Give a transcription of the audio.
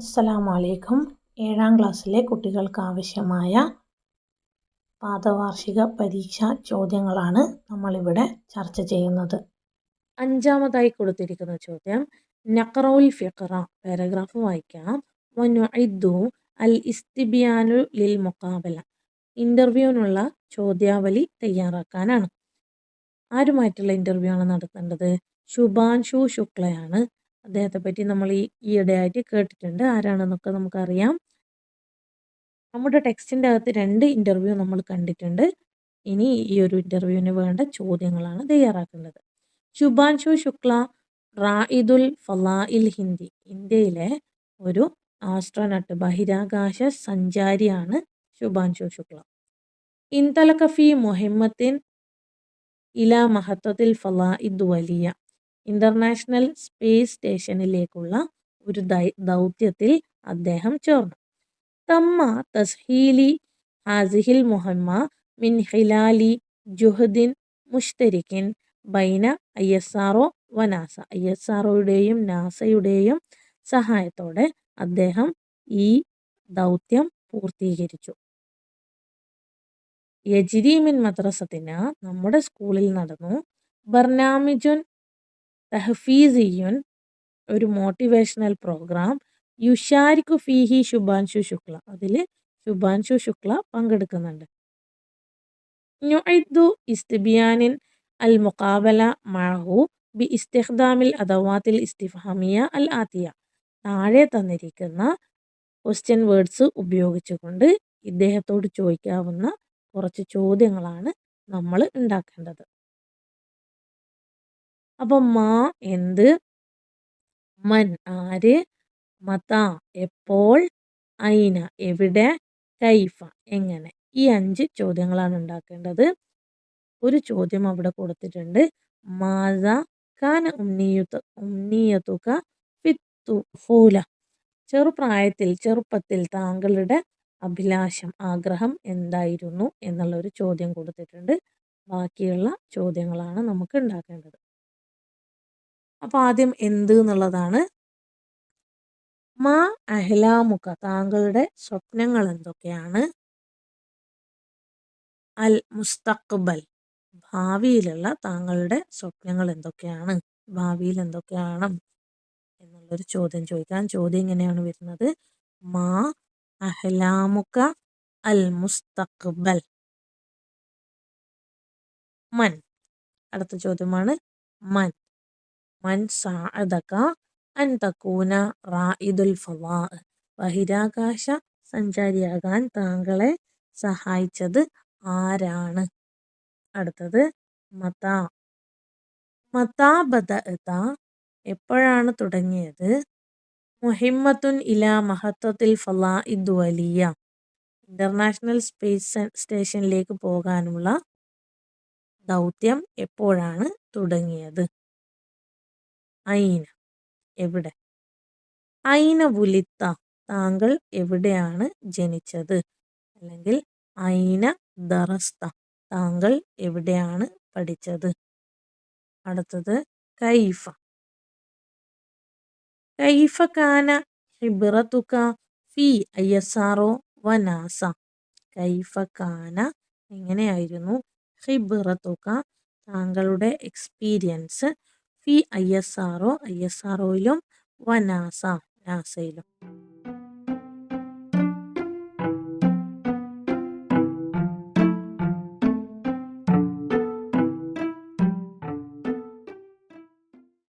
അസ്സലാമു അലൈക്കും. 7ാം ക്ലാസ്സിലെ കുട്ടികൾക്ക് ആവശ്യമായ പാദവാർഷിക പരീക്ഷാ ചോദ്യങ്ങളാണ് നമ്മളിവിടെ ചർച്ച ചെയ്യുന്നത്. 5ാമതായി കൊടുത്തിരിക്കുന്ന ചോദ്യം നഖറഉൽ ഫിഖറ, പാരഗ്രാഫ് വായിക്കാം. വനുഇദ്ദു അൽ ഇസ്തിബിയാനു ലിൽ മുഖാബല, ഇന്റർവ്യൂവിനുള്ള ചോദ്യാവലി തയ്യാറാക്കാനാണ്. ആരുമായിട്ടുള്ള ഇന്റർവ്യൂ ആണ് നടത്തേണ്ടത്? ശുഭാൻഷു ശുക്ലയാണ്. അദ്ദേഹത്തെ പറ്റി നമ്മൾ ഈയിടെയായിട്ട് കേട്ടിട്ടുണ്ട്. ആരാണെന്നൊക്കെ നമുക്കറിയാം. നമ്മുടെ ടെക്സ്റ്റിൻ്റെ അകത്ത് 2 ഇന്റർവ്യൂ നമ്മൾ കണ്ടിട്ടുണ്ട്. ഇനി ഈ ഒരു ഇന്റർവ്യൂവിന് വേണ്ട ചോദ്യങ്ങളാണ് തയ്യാറാക്കേണ്ടത്. ശുഭാൻഷു ശുക്ല റായിദുൽ ഫലാഇൽ ഹിന്ദി, ഇന്ത്യയിലെ ഒരു ആസ്ട്രോനട്ട്, ബഹിരാകാശ സഞ്ചാരിയാണ് ശുഭാൻഷു ശുക്ല. ഇൻതലക ഫി മുഹിമ്മത്തിൻ ഇല മഹത്തത്തിൽ ഫലാഇദ് വലിയ, ഇന്റർനാഷണൽ സ്പേസ് സ്റ്റേഷനിലേക്കുള്ള ഒരു ദൗത്യത്തിൽ അദ്ദേഹം ചേർന്നു. തമ്മ തസ്ഹീലി ഹാസിഹിൽ മുഹമ്മ മിൻ ഖിലാലി ജുഹദിൻ മുഷ്തരിക്കിൻ ബൈന ISRO വ നാസ, ISROയുടെയും നാസയുടെയും സഹായത്തോടെ അദ്ദേഹം ഈ ദൗത്യം പൂർത്തീകരിച്ചു. യജിരി മിൻ മദ്രസത്തിന, നമ്മുടെ സ്കൂളിൽ നടന്നു. ബർനാമിജുൻ തഹ്ഫീസിയുൻ, ഒരു മോട്ടിവേഷണൽ പ്രോഗ്രാം. യുഷാരിക്കു ഫീഹി ശുഭാൻഷു ശുക്ല, അതിൽ ശുഭാൻഷു ശുക്ല പങ്കെടുക്കുന്നുണ്ട്. നുഇദ്ദു ഇസ്തിബിയാനിൻ അൽ മുഖാബല മഅഹു ബി ഇസ്തിഖ്ദാമിൽ അദവാത്തിൽ ഇസ്തിഫ്ഹാമിയ അൽ ആതിയ, താഴെ തന്നിരിക്കുന്ന ക്വസ്റ്റ്യൻ വേർഡ്സ് ഉപയോഗിച്ചുകൊണ്ട് ഇദ്ദേഹത്തോട് ചോദിക്കാവുന്ന കുറച്ച് ചോദ്യങ്ങളാണ് നമ്മൾ ഉണ്ടാക്കേണ്ടത്. അപ്പം മാ എന്ത്, മൻ ആര്, മത എപ്പോൾ, ഐന എവിടെ, കൈഫ എങ്ങനെ, ഈ 5 ചോദ്യങ്ങളാണ് ഉണ്ടാക്കേണ്ടത്. ഒരു ചോദ്യം അവിടെ കൊടുത്തിട്ടുണ്ട്. മാസ കാന ഉംനിയതുക ഫിത്തുഫൂല, ചെറുപ്പത്തിൽ താങ്കളുടെ അഭിലാഷം, ആഗ്രഹം എന്തായിരുന്നു എന്നുള്ളൊരു ചോദ്യം കൊടുത്തിട്ടുണ്ട്. ബാക്കിയുള്ള ചോദ്യങ്ങളാണ് നമുക്ക് ഉണ്ടാക്കേണ്ടത്. അപ്പോൾ ആദ്യം എന്ത് എന്നുള്ളതാണ്. മാ അഹ്ലാമുക, താങ്കളുടെ സ്വപ്നങ്ങൾ എന്തൊക്കെയാണ്. അൽ മുസ്തഖ്ബൽ, ഭാവിയിലുള്ള താങ്കളുടെ സ്വപ്നങ്ങൾ എന്തൊക്കെയാണ്, ഭാവിയിൽ എന്തൊക്കെയാണ് എന്നുള്ളൊരു ചോദ്യം ചോദിക്കാൻ. ചോദ്യം ഇങ്ങനെയാണ് വരുന്നത്. മാ അഹ്ലാമുക അൽ മുസ്തഖ്ബൽ. മൻ, അടുത്ത ചോദ്യമാണ് മൻ. മൻ സഅദക അൻ തകൂന റായിദുൽ ഫളാ, ബഹിരാകാശ സഞ്ചാരിയാകാൻ താങ്കളെ സഹായിച്ചത് ആരാണ്. അടുത്തത് മതാ, മതാ ബദഅത, എപ്പോഴാണ് തുടങ്ങിയത്. മുഹിമ്മത്തുൻ ഇലാ മഹത്തത്തിൽ ഫലാഇദ് വലിയ, ഇന്റർനാഷണൽ സ്പേസ് സ്റ്റേഷനിലേക്ക് പോകാനുള്ള ദൗത്യം എപ്പോഴാണ് തുടങ്ങിയത്. ഐന എവിടെ. ഐന വുലിത്ത, താങ്കൾ എവിടെയാണ് ജനിച്ചത്, അല്ലെങ്കിൽ ഐന ദറസ്ത, താങ്കൾ എവിടെയാണ് പഠിച്ചത്. അടുത്തത് കൈഫ, കൈഫ കാന ഖിബ്റതുക ഫി ISRO വ നാസ, കൈഫ കാന എങ്ങനെയായിരുന്നു, ഖിബ്റതുക താങ്കളുടെ എക്സ്പീരിയൻസ്, ഫി ISRO ISROയിലും വ നാസ നാസയിലും.